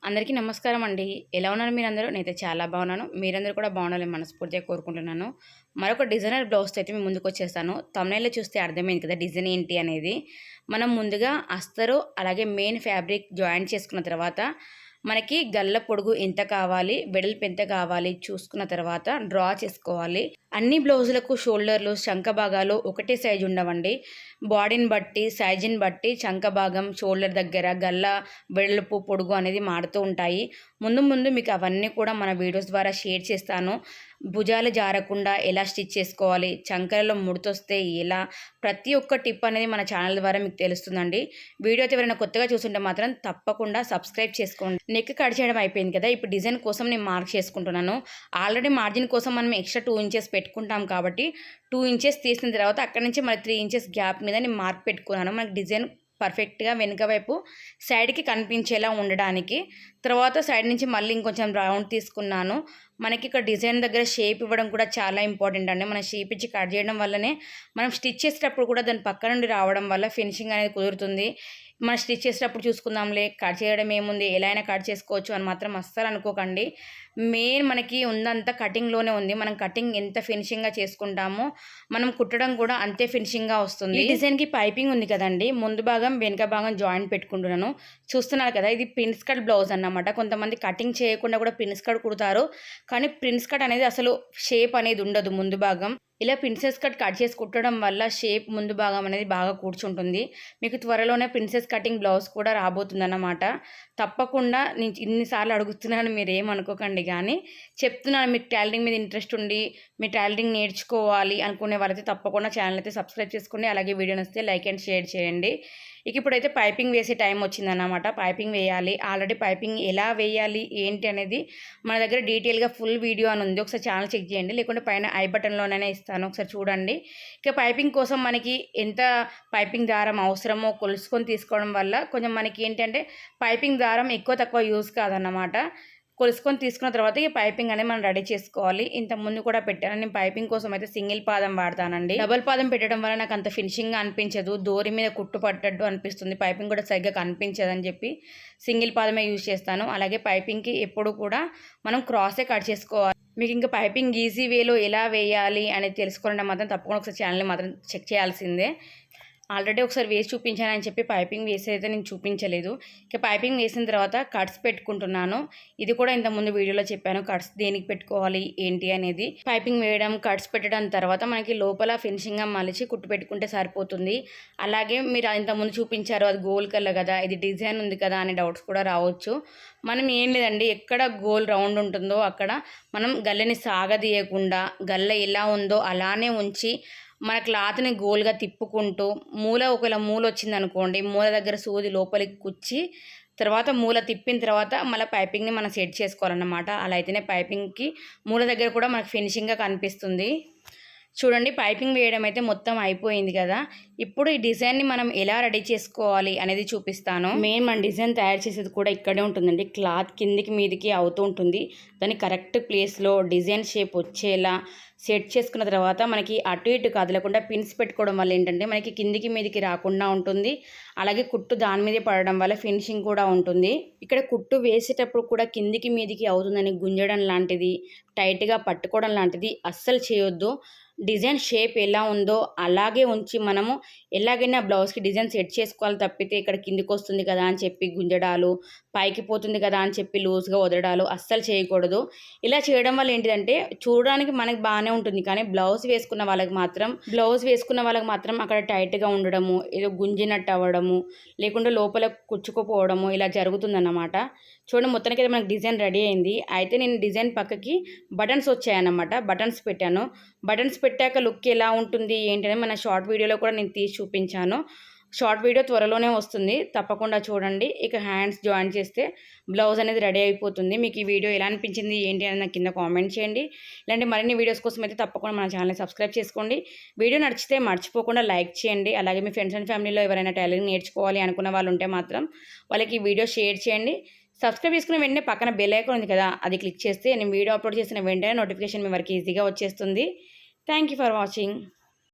అందరికీ నమస్కారం అండి. ఎలా ఉన్నారు మీరందరూ? నేనైతే చాలా బాగున్నాను. మీరందరూ కూడా బాగుండాలని మనస్ఫూర్తిగా కోరుకుంటున్నాను. మరొక డిజైనర్ బ్లౌజ్‌తో అయితే మీ ముందుకొచ్చేసాను. థంబ్‌నెయిల్‌లో చూస్తే అర్థమైంది కదా డిజైన్ ఏంటి అనేది. మనం ముందుగా అస్తరు అలాగే మెయిన్ ఫ్యాబ్రిక్ జాయిన్ చేసుకున్న తర్వాత మనకి గల్ల పొడుగు ఎంత కావాలి, వెడల్పు ఎంత కావాలి చూసుకున్న తర్వాత డ్రా చేసుకోవాలి. అన్ని బ్లౌజులకు షోల్డర్లు, చంక భాగాలు ఒకటే సైజు ఉండవండి. బాడీని బట్టి, సైజుని బట్టి చంక భాగం, షోల్డర్ దగ్గర గల్ల వెడల్పు, పొడుగు అనేది మారుతూ ఉంటాయి. ముందు మీకు అవన్నీ కూడా మన వీడియోస్ ద్వారా షేర్ చేస్తాను. భుజాలు జారకుండా ఎలా స్టిచ్ చేసుకోవాలి, చంకలలో ముడతొస్తే ఎలా, ప్రతి ఒక్క టిప్ అనేది మన ఛానల్ ద్వారా మీకు తెలుస్తుందండి. వీడియో అయితే ఎవరైనా కొత్తగా చూస్తుంటే మాత్రం తప్పకుండా సబ్స్క్రైబ్ చేసుకోండి. నెక్ కట్ చేయడం అయిపోయింది కదా, ఇప్పుడు డిజైన్ కోసం నేను మార్క్ చేసుకుంటున్నాను. ఆల్రెడీ మార్జిన్ కోసం మనం ఎక్స్ట్రా 2 ఇంచెస్ పెట్టుకుంటాం కాబట్టి 2 ఇంచెస్ తీసిన తర్వాత అక్కడి నుంచి మరి 3 ఇంచెస్ గ్యాప్ మీద నేను మార్క్ పెట్టుకున్నాను. మనకి డిజైన్ పర్ఫెక్ట్గా వెనుక వైపు సైడ్కి కనిపించేలా ఉండడానికి. తర్వాత సైడ్ నుంచి మళ్ళీ ఇంకొంచెం రౌండ్ తీసుకున్నాను. మనకి ఇక్కడ డిజైన్ దగ్గర షేప్ ఇవ్వడం కూడా చాలా ఇంపార్టెంట్ అండి. మనం షేప్ ఇచ్చి కట్ చేయడం వల్లనే మనం స్టిచ్ చేసేటప్పుడు కూడా దాని పక్క నుండి రావడం వల్ల ఫినిషింగ్ అనేది కుదురుతుంది. మనం స్టిచ్ చేసేటప్పుడు చూసుకుందాంలే, కట్ చేయడం ఏముంది, ఎలా అయినా కట్ చేసుకోవచ్చు అని మాత్రం అస్సలు అనుకోకండి. మెయిన్ మనకి ఉందంతా కటింగ్లోనే ఉంది. మనం కటింగ్ ఎంత ఫినిషింగ్గా చేసుకుంటామో మనం కుట్టడం కూడా అంతే ఫినిషింగ్గా వస్తుంది. ఈ డిజైన్కి పైపింగ్ ఉంది కదండి, ముందు భాగం వెనుక భాగం జాయింట్ పెట్టుకుంటున్నాను. చూస్తున్నారు కదా, ఇది ప్రిన్స్ కట్ బ్లౌజ్ అన్నమాట. కొంతమంది కటింగ్ చేయకుండా కూడా ప్రిన్స్ కట్ కుడతారు, కానీ ప్రిన్స్ కట్ అనేది అసలు షేప్ అనేది ఉండదు ముందు భాగం. ఇలా ప్రిన్సెస్ కట్ చేసి కుట్టడం వల్ల షేప్ ముందు భాగం అనేది బాగా కూర్చుంటుంది. మీకు త్వరలోనే ప్రిన్సెస్ కటింగ్ బ్లౌజ్ కూడా రాబోతుందన్నమాట. తప్పకుండా నేను ఇన్నిసార్లు అడుగుతున్నాను, మీరు ఏమనుకోకండి. కానీ చెప్తున్నాను, మీకు టైలరింగ్ మీద ఇంట్రెస్ట్ ఉండి మీ టైలరింగ్ నేర్చుకోవాలి అనుకునే వాళ్ళైతే తప్పకుండా ఛానల్ అయితే సబ్స్క్రైబ్ చేసుకోండి. అలాగే వీడియో నచ్చితే లైక్ అండ్ షేర్ చేయండి. ఇప్పుడైతే పైపింగ్ వేసే టైం వచ్చిందన్నమాట. పైపింగ్ వేయాలి. ఆల్రెడీ పైపింగ్ ఎలా వేయాలి ఏంటి అనేది మన దగ్గర డీటెయిల్గా ఫుల్ వీడియో అని ఉంది. ఒకసారి ఛానల్ చెక్ చేయండి, లేకుంటే పైన ఐ బటన్లోనే ఇస్తాను, ఒకసారి చూడండి. ఇక పైపింగ్ కోసం మనకి ఎంత పైపింగ్ దారం అవసరమో కొలుసుకొని తీసుకోవడం వల్ల కొంచెం మనకి ఏంటంటే పైపింగ్ దారం ఎక్కువ తక్కువ యూజ్ కాదన్నమాట. కొలుసుకొని తీసుకున్న తర్వాత ఈ పైపింగ్ అనేది మనం రెడీ చేసుకోవాలి. ఇంత ముందు కూడా పెట్టాను నేను పైపింగ్ కోసం అయితే సింగిల్ పాదం వాడతానండి. డబుల్ పాదం పెట్టడం వల్ల నాకు అంత ఫినిషింగ్ అనిపించదు, దోరి మీద కుట్టు పట్టట్టు అనిపిస్తుంది, పైపింగ్ కూడా సరిగ్గా కనిపించదని చెప్పి సింగిల్ పాదమే యూజ్ చేస్తాను. అలాగే పైపింగ్కి ఎప్పుడు కూడా మనం క్రాసే కట్ చేసుకోవాలి. మీకు ఇంకా పైపింగ్ ఈజీ వేలో ఎలా వేయాలి అనేది తెలుసుకోవడం మాత్రం తప్పకుండా ఒకసారి ఛానల్ని మాత్రం చెక్ చేయాల్సిందే. ఆల్రెడీ ఒకసారి వేసి చూపించానని చెప్పి పైపింగ్ వేసి అయితే నేను చూపించలేదు. ఇక పైపింగ్ వేసిన తర్వాత కట్స్ పెట్టుకుంటున్నాను. ఇది కూడా ఇంతకుముందు వీడియోలో చెప్పాను, కట్స్ దేనికి పెట్టుకోవాలి ఏంటి అనేది. పైపింగ్ వేయడం, కట్స్ పెట్టడం తర్వాత మనకి లోపల ఫినిషింగ్గా మలిచి కుట్టు పెట్టుకుంటే సరిపోతుంది. అలాగే మీరు ఇంతకుముందు చూపించారు అది గోల్ కలర్ కదా, ఇది డిజైన్ ఉంది కదా అనే డౌట్స్ కూడా రావచ్చు. మనం ఏం లేదండి, ఎక్కడ గోల్ రౌండ్ ఉంటుందో అక్కడ మనం గల్లెని సాగదీయకుండా గల్ల ఎలా ఉందో అలానే ఉంచి మన క్లాత్ని గోల్గా తిప్పుకుంటూ ఒకవేళ మూల వచ్చింది అనుకోండి, మూల దగ్గర సూది లోపలికి కుచ్చి తర్వాత మూల తిప్పిన తర్వాత మళ్ళీ పైపింగ్ని మనం సెట్ చేసుకోవాలన్నమాట. అలా అయితేనే పైపింగ్కి మూల దగ్గర కూడా మనకు ఫినిషింగ్గా కనిపిస్తుంది. చూడండి, పైపింగ్ వేయడం అయితే మొత్తం అయిపోయింది కదా. ఇప్పుడు ఈ డిజైన్ని మనం ఎలా రెడీ చేసుకోవాలి అనేది చూపిస్తాను. మెయిన్ మన డిజైన్ తయారు చేసేది కూడా ఇక్కడే ఉంటుందండి. క్లాత్ కిందికి మీదికి అవుతూ ఉంటుంది. దాన్ని కరెక్ట్ ప్లేస్లో డిజైన్ షేప్ వచ్చేలా సెట్ చేసుకున్న తర్వాత మనకి అటు ఇటు కదలకుండా పిన్స్ పెట్టుకోవడం వల్ల ఏంటంటే మనకి కిందికి మీదికి రాకుండా ఉంటుంది. అలాగే కుట్టు దాని మీదే పడడం వల్ల ఫినిషింగ్ కూడా ఉంటుంది. ఇక్కడ కుట్టు వేసేటప్పుడు కూడా కిందికి మీదికి అవుతుందని గుంజడం లాంటిది, టైట్గా పట్టుకోవడం లాంటిది అస్సలు చేయొద్దు. డిజైన్ షేప్ ఎలా ఉందో అలాగే ఉంచి మనము ఎలాగైనా బ్లౌజ్కి డిజైన్ సెట్ చేసుకోవాలి తప్పితే ఇక్కడ కిందికి వస్తుంది కదా అని చెప్పి గుంజడాలు, పైకి పోతుంది కదా అని చెప్పి లూజ్గా వదలడాలు అస్సలు చేయకూడదు. ఇలా చేయడం వల్ల ఏంటిదంటే చూడడానికి మనకి బాగానే ఉంటుంది, కానీ బ్లౌజ్ వేసుకున్న వాళ్ళకి మాత్రం అక్కడ టైట్గా ఉండడము, ఏదో గుంజినట్టు అవ్వడము, లేకుంటే లోపల కుచ్చుకుపోవడము ఇలా జరుగుతుందన్నమాట. చూడండి, మొత్తానికి అయితే మనకి డిజైన్ రెడీ అయింది. అయితే నేను డిజైన్ పక్కకి బటన్స్ వచ్చాయన్నమాట, బటన్స్ పెట్టాను. బటన్స్ పెట్టాక లుక్ ఎలా ఉంటుంది ఏంటనే మన షార్ట్ వీడియోలో కూడా నేను తీసి చూపించాను. షార్ట్ వీడియో త్వరలోనే వస్తుంది, తప్పకుండా చూడండి. ఇక హ్యాండ్స్ జాయిన్ చేస్తే బ్లౌజ్ అనేది రెడీ అయిపోతుంది. మీకు ఈ వీడియో ఎలా అనిపించింది ఏంటి అనేది నాకు కింద కామెంట్ చేయండి. ఇలాంటి మరిన్ని వీడియోస్ కోసం అయితే తప్పకుండా మన ఛానల్ని సబ్స్క్రైబ్ చేసుకోండి. వీడియో నచ్చితే మర్చిపోకుండా లైక్ చేయండి. అలాగే మీ ఫ్రెండ్స్ అండ్ ఫ్యామిలీలో ఎవరైనా టైలరింగ్ నేర్చుకోవాలి అనుకున్న వాళ్ళు ఉంటే మాత్రం వాళ్ళకి ఈ వీడియో షేర్ చేయండి. సబ్స్క్రైబ్ చేసుకున్న వెంటనే పక్కన బెల్ ఐకాన్ ఉంది కదా, అది క్లిక్ చేస్తే నేను వీడియో అప్లోడ్ చేసిన వెంటనే నోటిఫికేషన్ మీ వరకు ఈజీగా వచ్చేస్తుంది. Thank you for watching.